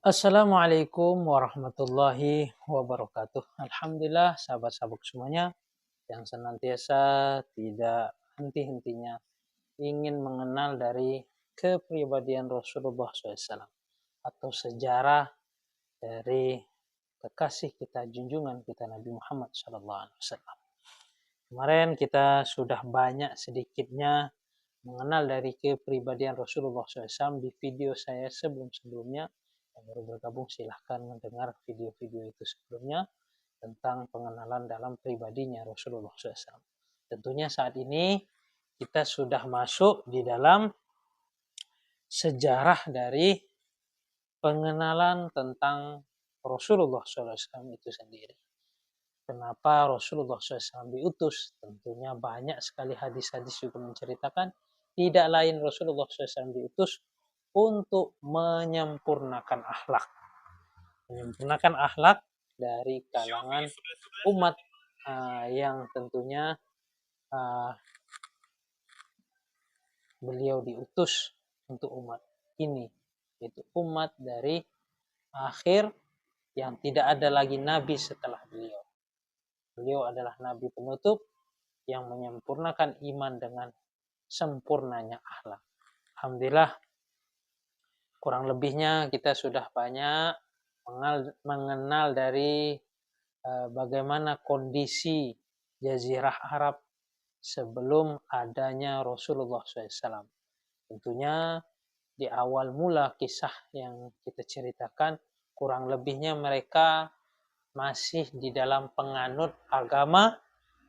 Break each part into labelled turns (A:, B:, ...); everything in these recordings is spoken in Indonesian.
A: Assalamualaikum warahmatullahi wabarakatuh. Alhamdulillah sahabat-sahabat semuanya yang senantiasa tidak henti-hentinya ingin mengenal dari kepribadian Rasulullah SAW atau sejarah dari kekasih kita, junjungan kita Nabi Muhammad SAW. Kemarin kita sudah banyak sedikitnya mengenal dari kepribadian Rasulullah SAW di video saya sebelum-sebelumnya. Yang baru bergabung silahkan mendengar video-video itu sebelumnya tentang pengenalan dalam pribadinya Rasulullah SAW. Tentunya saat ini kita sudah masuk di dalam sejarah dari pengenalan tentang Rasulullah SAW itu sendiri. Kenapa Rasulullah SAW diutus? Tentunya banyak sekali hadis-hadis juga menceritakan tidak lain Rasulullah SAW diutus untuk menyempurnakan akhlak. Menyempurnakan akhlak dari kalangan umat yang tentunya beliau diutus untuk umat ini. Yaitu umat dari akhir yang tidak ada lagi nabi setelah beliau. Beliau adalah nabi penutup yang menyempurnakan iman dengan sempurnanya akhlak. Alhamdulillah, kurang lebihnya kita sudah banyak mengenal dari bagaimana kondisi Jazirah Arab sebelum adanya Rasulullah SAW. Tentunya di awal mula kisah yang kita ceritakan, kurang lebihnya mereka masih di dalam penganut agama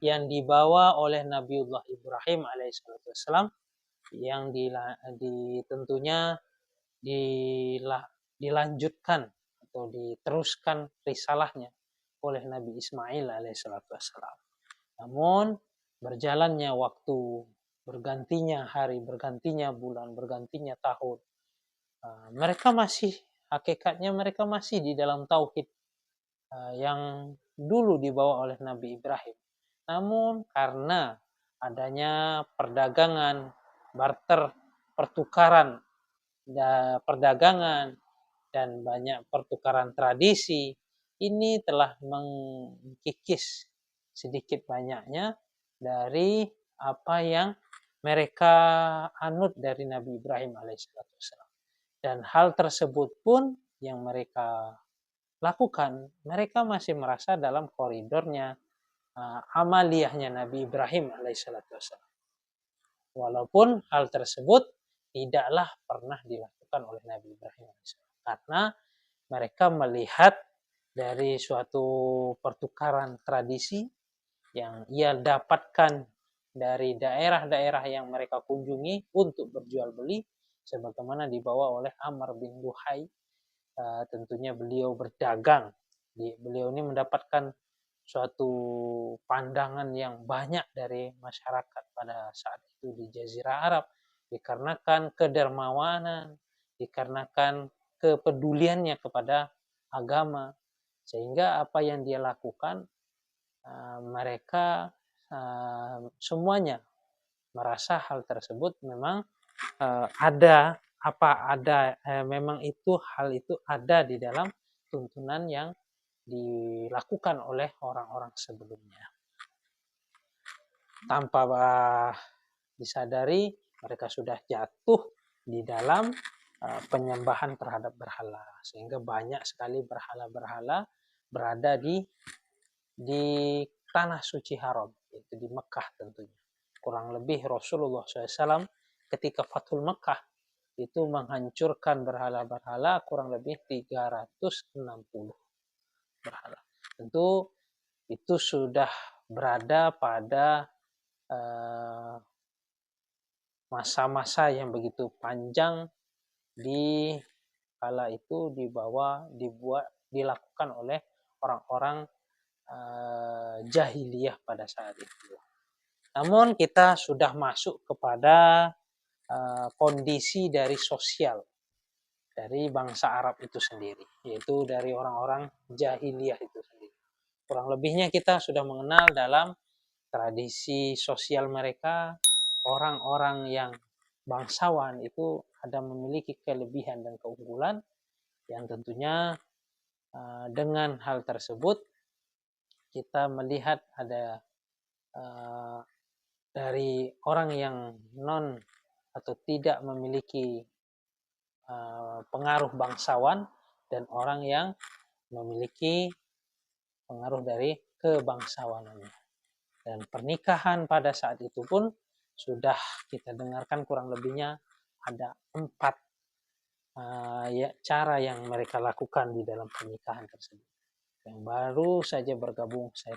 A: yang dibawa oleh Nabiullah Ibrahim alaihissalam yang tentunya dilanjutkan atau diteruskan risalahnya oleh Nabi Ismail alaihissalam. Namun berjalannya waktu, bergantinya hari, bergantinya bulan, bergantinya tahun, hakikatnya mereka masih di dalam tauhid yang dulu dibawa oleh Nabi Ibrahim. Namun karena adanya perdagangan, barter, perdagangan, dan banyak pertukaran tradisi, ini telah mengkikis sedikit banyaknya dari apa yang mereka anut dari Nabi Ibrahim alaihissalam. Dan hal tersebut pun yang mereka lakukan, mereka masih merasa dalam koridornya amaliyahnya Nabi Ibrahim alaihissalam. Walaupun hal tersebut tidaklah pernah dilakukan oleh Nabi Ibrahim alaihissalam. Karena mereka melihat dari suatu pertukaran tradisi yang ia dapatkan dari daerah-daerah yang mereka kunjungi untuk berjual beli, sebagaimana dibawa oleh Amr bin Luhai. Tentunya beliau berdagang. Beliau ini mendapatkan suatu pandangan yang banyak dari masyarakat pada saat itu di Jazirah Arab, dikarenakan kedermawanan, dikarenakan kepeduliannya kepada agama, sehingga apa yang dia lakukan mereka semuanya merasa hal tersebut memang memang hal itu ada di dalam tuntunan yang dilakukan oleh orang-orang sebelumnya. Tanpa disadari, mereka sudah jatuh di dalam penyembahan terhadap berhala, sehingga banyak sekali berhala-berhala berada di tanah suci haram, yaitu di Mekah tentunya. Kurang lebih Rasulullah SAW ketika Fathul Mekah itu menghancurkan berhala-berhala kurang lebih 360 berhala. Tentu itu sudah berada pada masa-masa yang begitu panjang di kala itu dilakukan oleh orang-orang jahiliyah pada saat itu. Namun kita sudah masuk kepada kondisi dari sosial dari bangsa Arab itu sendiri, yaitu dari orang-orang jahiliyah itu sendiri. Kurang lebihnya kita sudah mengenal dalam tradisi sosial mereka, orang-orang yang bangsawan itu ada memiliki kelebihan dan keunggulan yang tentunya dengan hal tersebut kita melihat ada dari orang yang non atau tidak memiliki pengaruh bangsawan dan orang yang memiliki pengaruh dari kebangsawanannya. Dan pernikahan pada saat itu pun sudah kita dengarkan kurang lebihnya ada 4 cara yang mereka lakukan di dalam pernikahan tersebut. Yang baru saja bergabung, saya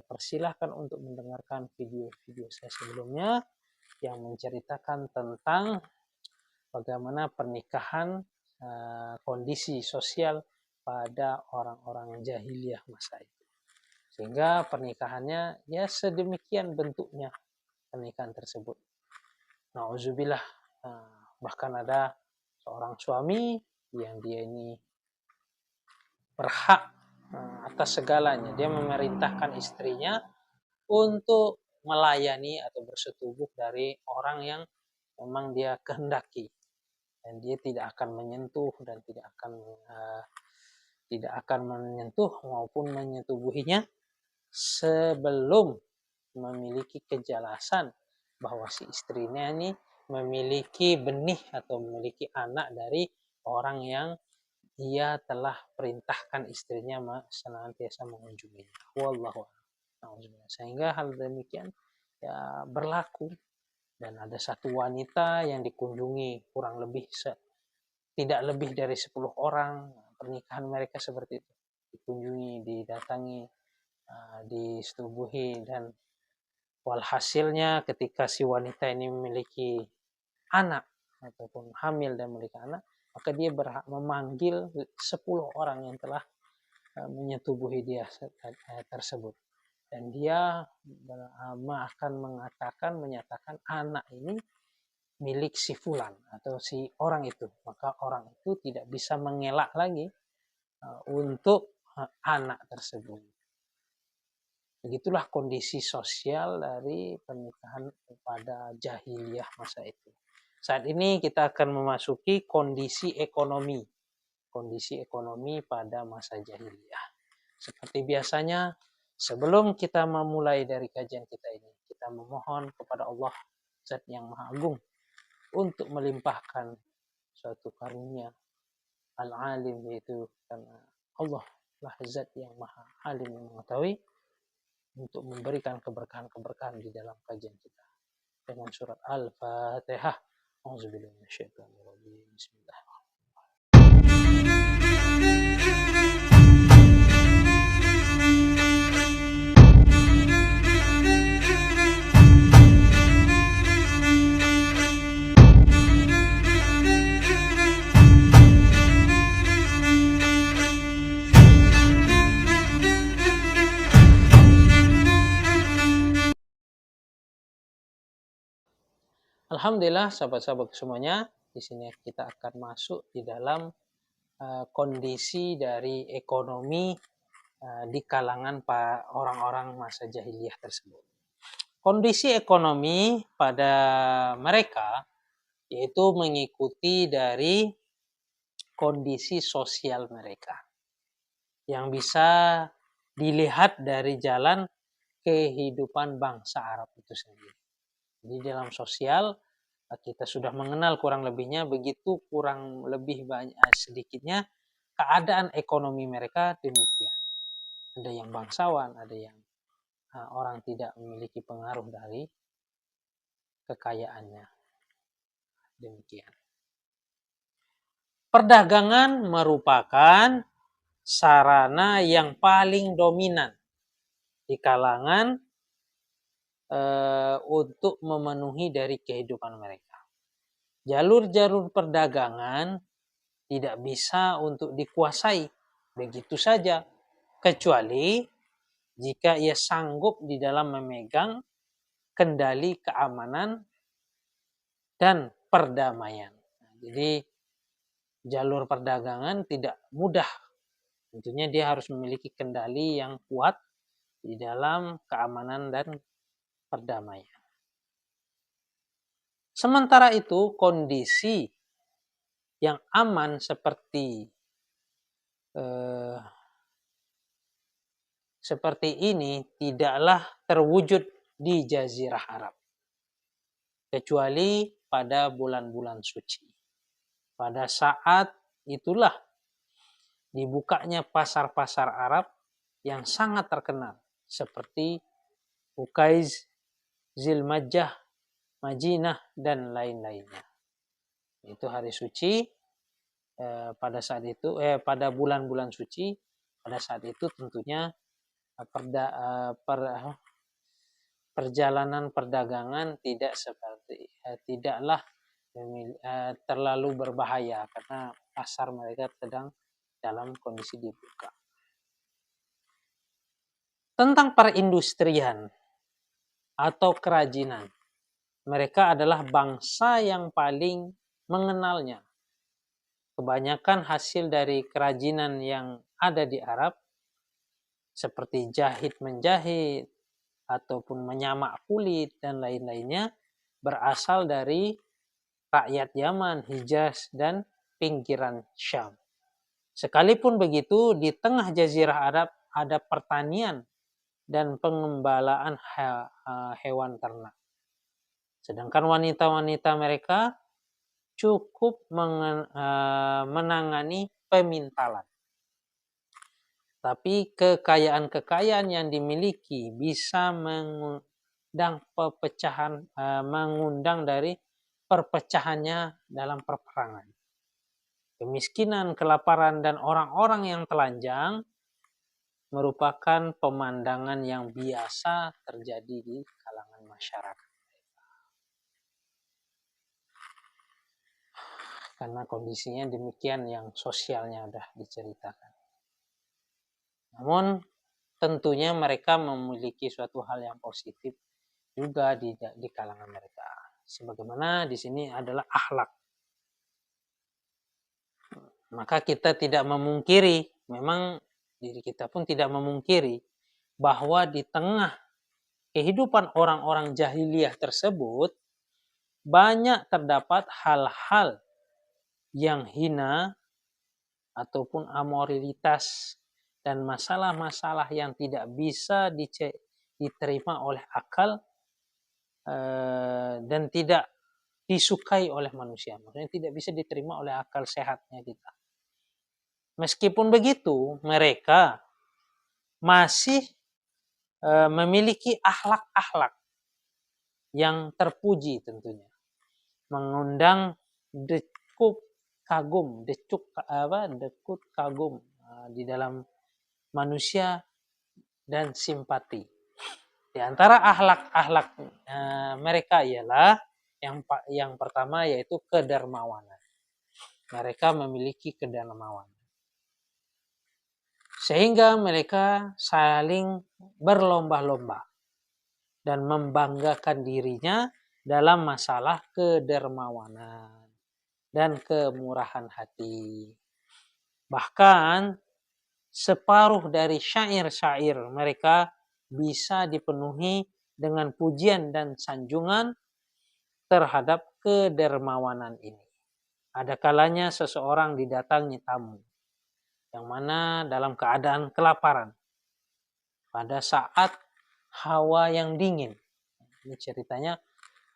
A: persilahkan untuk mendengarkan video-video saya sebelumnya yang menceritakan tentang bagaimana pernikahan, kondisi sosial pada orang-orang jahiliyah masa itu. Sehingga pernikahannya ya sedemikian bentuknya pernikahan tersebut. Nauzubillah, bahkan ada seorang suami yang dia ini berhak atas segalanya. Dia memerintahkan istrinya untuk melayani atau bersetubuh dari orang yang memang dia kehendaki. Dan dia tidak akan menyentuh dan tidak akan menyentuh maupun menyetubuhinya sebelum memiliki kejelasan bahwa si istrinya ini memiliki benih atau memiliki anak dari orang yang dia telah perintahkan istrinya senantiasa mengunjunginya. Wallahu a'lam. Sehingga hal demikian ya berlaku. Dan ada satu wanita yang dikunjungi kurang lebih tidak lebih dari 10 orang. Pernikahan mereka seperti itu. Dikunjungi, didatangi, disetubuhi, dan walhasilnya ketika si wanita ini memiliki anak ataupun hamil dan memiliki anak, maka dia berhak memanggil 10 orang yang telah menyetubuhi dia tersebut. Dan dia akan menyatakan anak ini milik si fulan atau si orang itu. Maka orang itu tidak bisa mengelak lagi untuk anak tersebut. Begitulah kondisi sosial dari pernikahan pada jahiliyah masa itu. Saat ini kita akan memasuki kondisi ekonomi pada masa jahiliyah. Seperti biasanya, sebelum kita memulai dari kajian kita ini, kita memohon kepada Allah Zat yang Maha Agung untuk melimpahkan suatu karunia al-alim, yaitu karena Allah lah Zat yang Maha Alim yang mengetahui, untuk memberikan keberkahan-keberkahan di dalam kajian kita dengan surat Al-Fatihah. Auzubillahi minasyaitonir rajim. Bismillah. Alhamdulillah, sahabat-sahabat semuanya, di sini kita akan masuk di dalam kondisi dari ekonomi di kalangan orang-orang masa jahiliyah tersebut. Kondisi ekonomi pada mereka yaitu mengikuti dari kondisi sosial mereka yang bisa dilihat dari jalan kehidupan bangsa Arab itu sendiri. Jadi dalam sosial kita sudah mengenal kurang lebihnya, begitu kurang lebih banyak sedikitnya keadaan ekonomi mereka demikian. Ada yang bangsawan, ada yang orang tidak memiliki pengaruh dari kekayaannya. Demikian. Perdagangan merupakan sarana yang paling dominan di kalangan untuk memenuhi dari kehidupan mereka. Jalur-jalur perdagangan tidak bisa untuk dikuasai begitu saja, kecuali jika ia sanggup di dalam memegang kendali keamanan dan perdamaian. Jadi jalur perdagangan tidak mudah. Tentunya dia harus memiliki kendali yang kuat di dalam keamanan dan perdamaian. Sementara itu kondisi yang aman seperti ini tidaklah terwujud di Jazirah Arab, kecuali pada bulan-bulan suci. Pada saat itulah dibukanya pasar-pasar Arab yang sangat terkenal, seperti Ukaiz, Zilmajjah, Majinah, dan lain-lainnya. Itu hari suci. Pada saat itu, pada bulan-bulan suci, pada saat itu tentunya perjalanan perdagangan tidaklah terlalu berbahaya karena pasar mereka sedang dalam kondisi dibuka. Tentang perindustrian atau kerajinan, mereka adalah bangsa yang paling mengenalnya. Kebanyakan hasil dari kerajinan yang ada di Arab, seperti jahit-menjahit, ataupun menyamak kulit, dan lain-lainnya, berasal dari rakyat Yaman, Hijaz, dan pinggiran Syam. Sekalipun begitu, di tengah Jazirah Arab ada pertanian dan pengembalaan hewan ternak. Sedangkan wanita-wanita mereka cukup menangani pemintalan. Tapi kekayaan-kekayaan yang dimiliki bisa mengundang dari perpecahannya dalam peperangan. Kemiskinan, kelaparan, dan orang-orang yang telanjang merupakan pemandangan yang biasa terjadi di kalangan masyarakat. Karena kondisinya demikian yang sosialnya sudah diceritakan. Namun tentunya mereka memiliki suatu hal yang positif juga di kalangan mereka. Sebagaimana di sini adalah akhlak. Maka kita tidak memungkiri, memang diri kita pun tidak memungkiri bahwa di tengah kehidupan orang-orang jahiliyah tersebut banyak terdapat hal-hal yang hina ataupun amoralitas dan masalah-masalah yang tidak bisa diterima oleh akal dan tidak disukai oleh manusia. Maksudnya tidak bisa diterima oleh akal sehatnya kita. Meskipun begitu, mereka masih memiliki akhlak-akhlak yang terpuji tentunya. Mengundang decuk kagum di dalam manusia dan simpati. Di antara akhlak-akhlak mereka ialah yang pertama yaitu kedermawanan. Mereka memiliki kedermawanan. Sehingga mereka saling berlomba-lomba dan membanggakan dirinya dalam masalah kedermawanan dan kemurahan hati. Bahkan separuh dari syair-syair mereka bisa dipenuhi dengan pujian dan sanjungan terhadap kedermawanan ini. Ada kalanya seseorang didatangi tamu, yang mana dalam keadaan kelaparan, pada saat hawa yang dingin. Ini ceritanya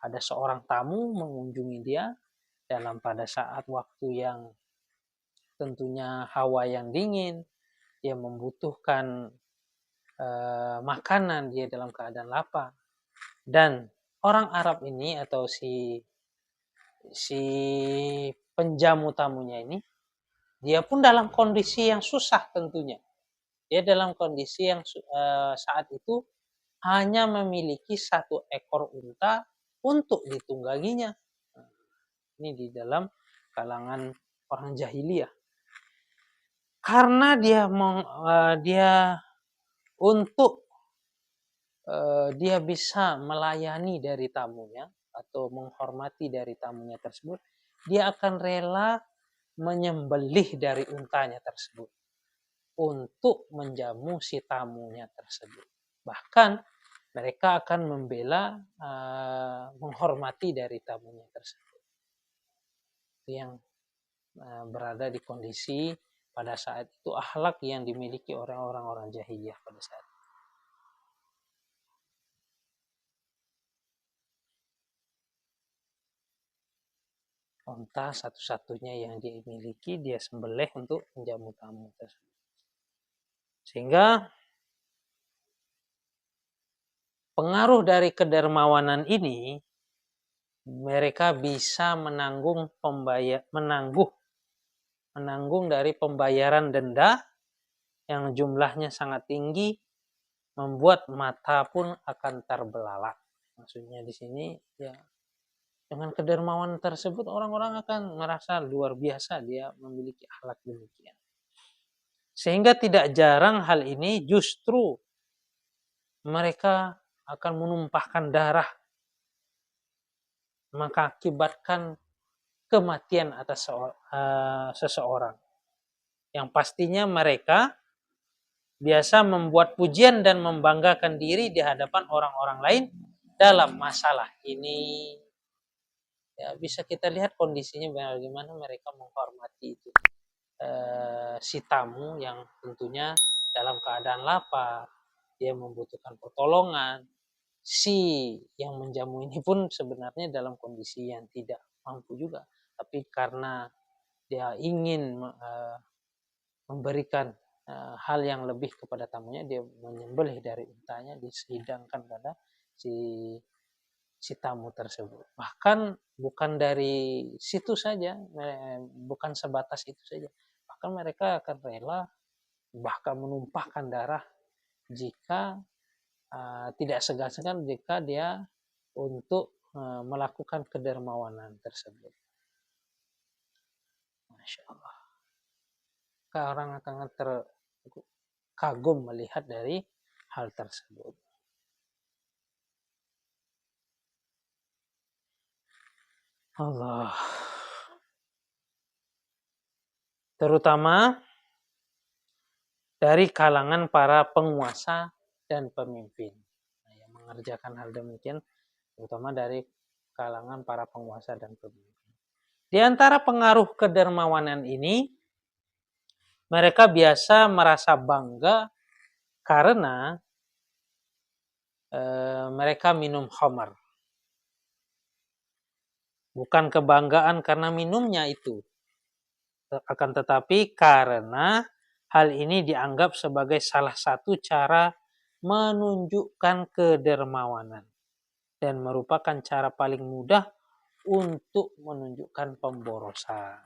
A: ada seorang tamu mengunjungi dia pada saat waktu yang tentunya hawa yang dingin, dia membutuhkan makanan, dia dalam keadaan lapar. Dan orang Arab ini atau si penjamu tamunya ini, dia pun dalam kondisi yang susah tentunya. Dia dalam kondisi yang saat itu hanya memiliki satu ekor unta untuk ditungganginya. Ini di dalam kalangan orang jahiliyah. Karena dia bisa melayani dari tamunya atau menghormati dari tamunya tersebut, dia akan rela menyembelih dari untanya tersebut untuk menjamu si tamunya tersebut. Bahkan mereka akan membela menghormati dari tamunya tersebut. Itu yang berada di kondisi pada saat itu akhlak yang dimiliki oleh orang-orang jahiliyah pada saat itu. Onta satu-satunya yang dia miliki, dia sembelih untuk menjamu tamu tersebut. Sehingga pengaruh dari kedermawanan ini, mereka bisa menanggung dari pembayaran denda yang jumlahnya sangat tinggi, membuat mata pun akan terbelalak. Maksudnya di sini ya, dengan kedermawanan tersebut orang-orang akan merasa luar biasa dia memiliki akhlak demikian. Sehingga tidak jarang hal ini justru mereka akan menumpahkan darah, mengakibatkan kematian atas seseorang. Yang pastinya mereka biasa membuat pujian dan membanggakan diri di hadapan orang-orang lain dalam masalah ini. Ya, bisa kita lihat kondisinya bagaimana mereka menghormati itu. Si tamu yang tentunya dalam keadaan lapar, dia membutuhkan pertolongan. Si yang menjamu ini pun sebenarnya dalam kondisi yang tidak mampu juga, tapi karena dia ingin memberikan hal yang lebih kepada tamunya, dia menyembelih dari untanya, dihidangkan pada si tamu tersebut. Bahkan bukan dari situ saja, bukan sebatas itu saja, bahkan mereka akan rela bahkan menumpahkan darah jika tidak segan-segan jika dia untuk melakukan kedermawanan tersebut. Masya Allah. Orang akan terkagum melihat dari hal tersebut. Allah. Terutama dari kalangan para penguasa dan pemimpin. Yang mengerjakan hal demikian, terutama dari kalangan para penguasa dan pemimpin. Di antara pengaruh kedermawanan ini, mereka biasa merasa bangga karena mereka minum khamar. Bukan kebanggaan karena minumnya itu, akan tetapi karena hal ini dianggap sebagai salah satu cara menunjukkan kedermawanan dan merupakan cara paling mudah untuk menunjukkan pemborosan.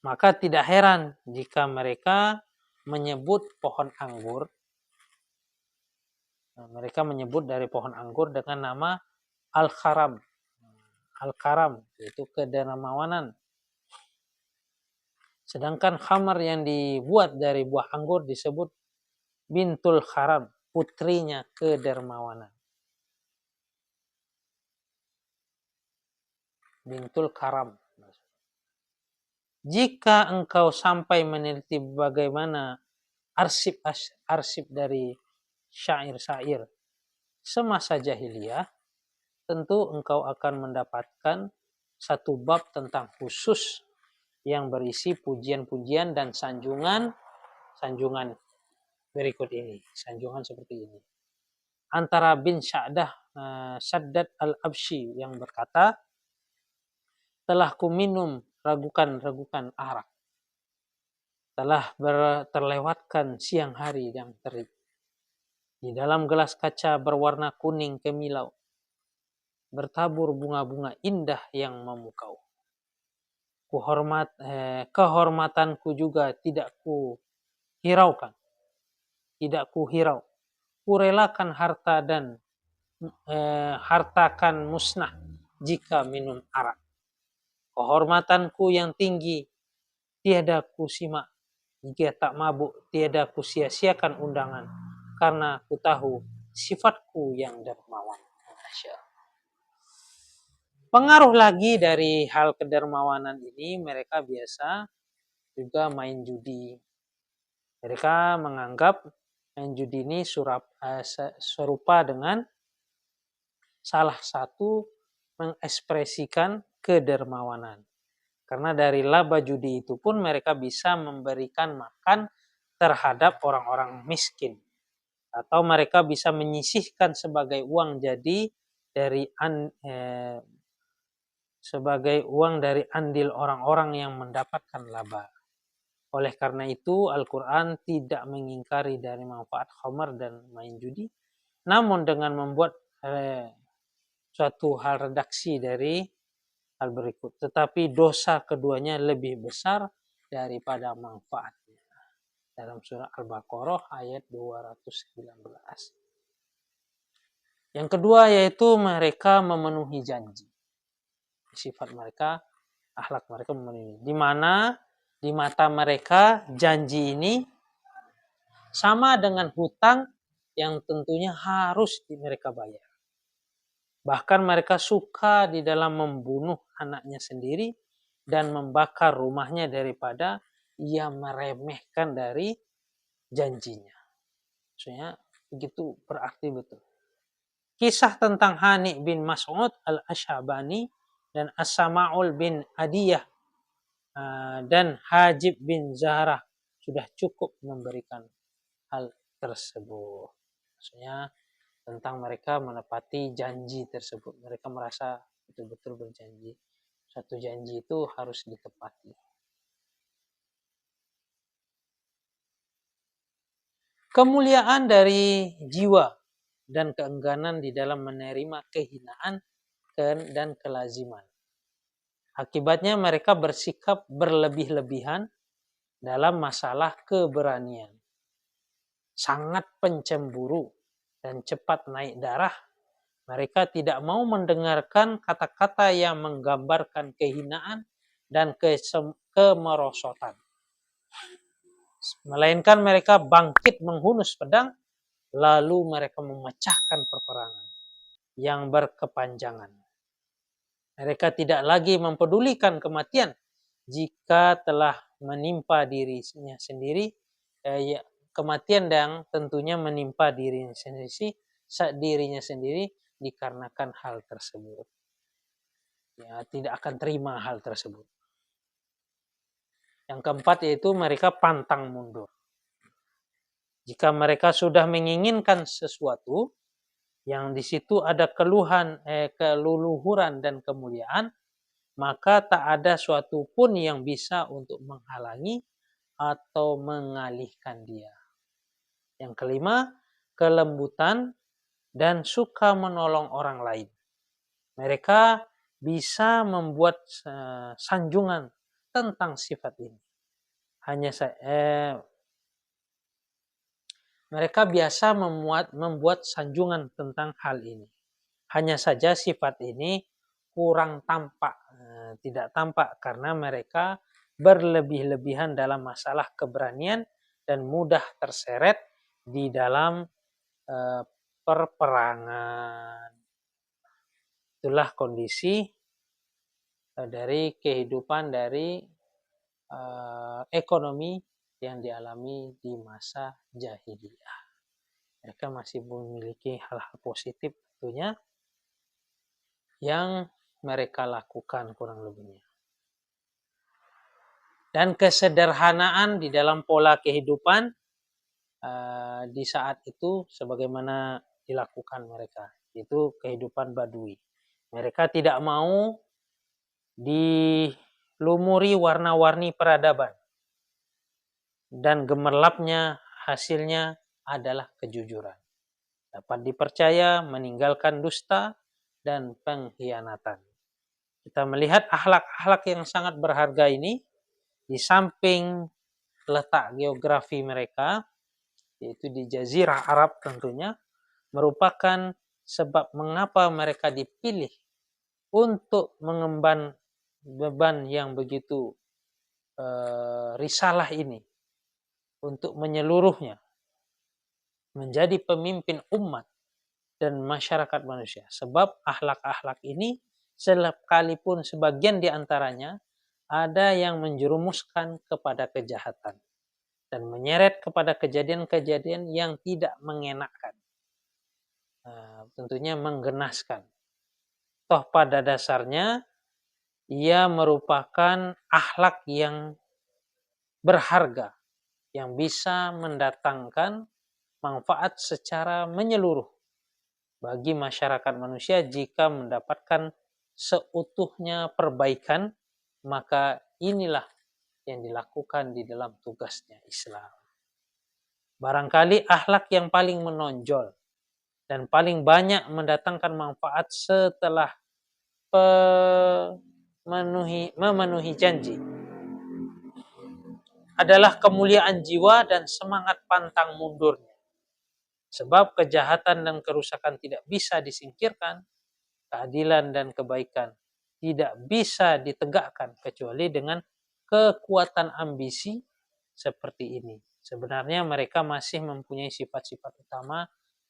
A: Maka tidak heran jika mereka menyebut pohon anggur, mereka menyebut dari pohon anggur dengan nama al-karam. Al-karam yaitu kedermawanan. Sedangkan khamar yang dibuat dari buah anggur disebut bintul karam, putrinya kedermawanan. Bintul karam. Jika engkau sampai meneliti bagaimana arsip dari syair-syair semasa jahiliyah, tentu engkau akan mendapatkan satu bab tentang khusus yang berisi pujian-pujian dan sanjungan berikut ini. Sanjungan seperti ini. Antara bin Shaddad al-Abshi yang berkata, telah kuminum ragukan arak. Telah terlewatkan siang hari yang terik. Di dalam gelas kaca berwarna kuning kemilau, bertabur bunga-bunga indah yang memukau. Kehormatanku juga tidak ku hirau. Kurelakan hartakan musnah jika minum arak. Kehormatanku yang tinggi tiada ku simak, jika tak mabuk tiada ku sia-siakan undangan, karena ku tahu sifatku yang dermawan. Pengaruh lagi dari hal kedermawanan ini, mereka biasa juga main judi. Mereka menganggap main judi ini serupa dengan salah satu mengekspresikan kedermawanan. Karena dari laba judi itu pun mereka bisa memberikan makan terhadap orang-orang miskin. Atau mereka bisa menyisihkan sebagai uang jadi dari sebagai uang dari andil orang-orang yang mendapatkan laba. Oleh karena itu, Al-Quran tidak mengingkari dari manfaat khamar dan main judi, namun dengan membuat suatu hal redaksi dari hal berikut. Tetapi dosa keduanya lebih besar daripada manfaatnya. Dalam surah Al-Baqarah ayat 219. Yang kedua yaitu mereka memenuhi janji. Sifat mereka, akhlak mereka memenuhi. Di mana di mata mereka janji ini sama dengan hutang yang tentunya harus mereka bayar. Bahkan mereka suka di dalam membunuh anaknya sendiri dan membakar rumahnya daripada ia meremehkan dari janjinya. Maksudnya begitu berarti betul. Kisah tentang Hani bin Mas'ud al-Asy'abani dan As-Sama'ul bin Adiyah dan Hajib bin Zahrah sudah cukup memberikan hal tersebut. Maksudnya tentang mereka menepati janji tersebut. Mereka merasa betul-betul berjanji. Satu janji itu harus ditepati. Kemuliaan dari jiwa dan keengganan di dalam menerima kehinaan dan kelaziman. Akibatnya mereka bersikap berlebih-lebihan dalam masalah keberanian. Sangat pencemburu dan cepat naik darah. Mereka tidak mau mendengarkan kata-kata yang menggambarkan kehinaan dan kemerosotan. Melainkan mereka bangkit menghunus pedang, lalu mereka memecahkan peperangan yang berkepanjangan. Mereka tidak lagi mempedulikan kematian jika telah menimpa dirinya sendiri, kematian yang tentunya menimpa dirinya sendiri dikarenakan hal tersebut. Ya, tidak akan terima hal tersebut. Yang keempat yaitu mereka pantang mundur. Jika mereka sudah menginginkan sesuatu, yang di situ ada keluluhuran dan kemuliaan, maka tak ada suatu pun yang bisa untuk menghalangi atau mengalihkan dia. Yang kelima, kelembutan dan suka menolong orang lain. Mereka bisa membuat sanjungan tentang sifat ini. Mereka biasa membuat sanjungan tentang hal ini. Hanya saja sifat ini kurang tampak, tidak tampak karena mereka berlebih-lebihan dalam masalah keberanian dan mudah terseret di dalam perperangan. Itulah kondisi dari kehidupan dari ekonomi yang dialami di masa jahiliyah. Mereka masih memiliki hal-hal positif tentunya yang mereka lakukan kurang lebihnya. Dan kesederhanaan di dalam pola kehidupan di saat itu sebagaimana dilakukan mereka. Itu kehidupan Badui. Mereka tidak mau dilumuri warna-warni peradaban. Dan gemerlapnya hasilnya adalah kejujuran. Dapat dipercaya, meninggalkan dusta dan pengkhianatan. Kita melihat akhlak-akhlak yang sangat berharga ini, di samping letak geografi mereka, yaitu di Jazirah Arab tentunya, merupakan sebab mengapa mereka dipilih untuk mengemban beban yang begitu risalah ini, untuk menyeluruhnya, menjadi pemimpin umat dan masyarakat manusia. Sebab akhlak-akhlak ini sekalipun sebagian di antaranya ada yang menjerumuskan kepada kejahatan dan menyeret kepada kejadian-kejadian yang tidak mengenakkan. Tentunya menggenaskan. Toh pada dasarnya ia merupakan akhlak yang berharga, yang bisa mendatangkan manfaat secara menyeluruh bagi masyarakat manusia jika mendapatkan seutuhnya perbaikan, maka inilah yang dilakukan di dalam tugasnya Islam. Barangkali akhlak yang paling menonjol dan paling banyak mendatangkan manfaat setelah memenuhi janji adalah kemuliaan jiwa dan semangat pantang mundurnya. Sebab kejahatan dan kerusakan tidak bisa disingkirkan, keadilan dan kebaikan tidak bisa ditegakkan kecuali dengan kekuatan ambisi seperti ini. Sebenarnya mereka masih mempunyai sifat-sifat utama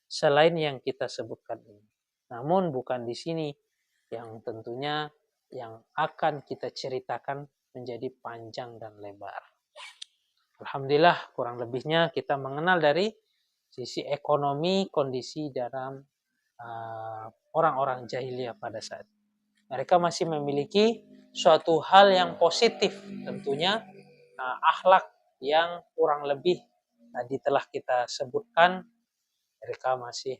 A: selain yang kita sebutkan ini. Namun bukan di sini yang tentunya yang akan kita ceritakan menjadi panjang dan lebar. Alhamdulillah kurang lebihnya kita mengenal dari sisi ekonomi kondisi dalam orang-orang jahiliyah pada saat mereka masih memiliki suatu hal yang positif, tentunya akhlak yang kurang lebih tadi telah kita sebutkan. Mereka masih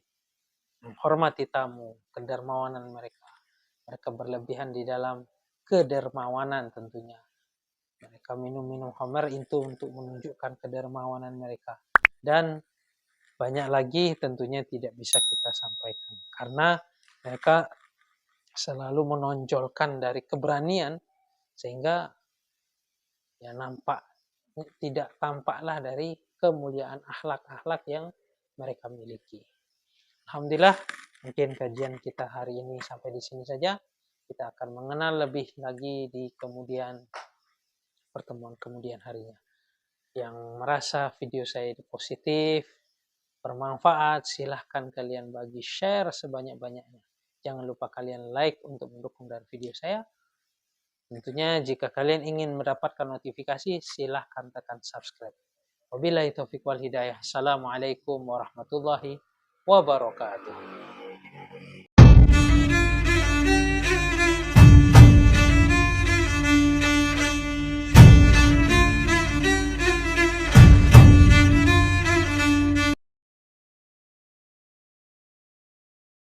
A: menghormati tamu, kedermawanan mereka berlebihan di dalam kedermawanan tentunya. Mereka minum khamar itu untuk menunjukkan kedermawanan mereka. Dan banyak lagi tentunya tidak bisa kita sampaikan. Karena mereka selalu menonjolkan dari keberanian sehingga ya tidak tampaklah dari kemuliaan akhlak-akhlak yang mereka miliki. Alhamdulillah, mungkin kajian kita hari ini sampai di sini saja. Kita akan mengenal lebih lagi di pertemuan kemudian harinya. Yang merasa video saya itu positif, bermanfaat, silahkan kalian bagi share sebanyak-banyaknya. Jangan lupa kalian like untuk mendukung dari video saya. Tentunya jika kalian ingin mendapatkan notifikasi, silahkan tekan subscribe. Wabillahi taufiq wal hidayah. Assalamualaikum warahmatullahi wabarakatuh.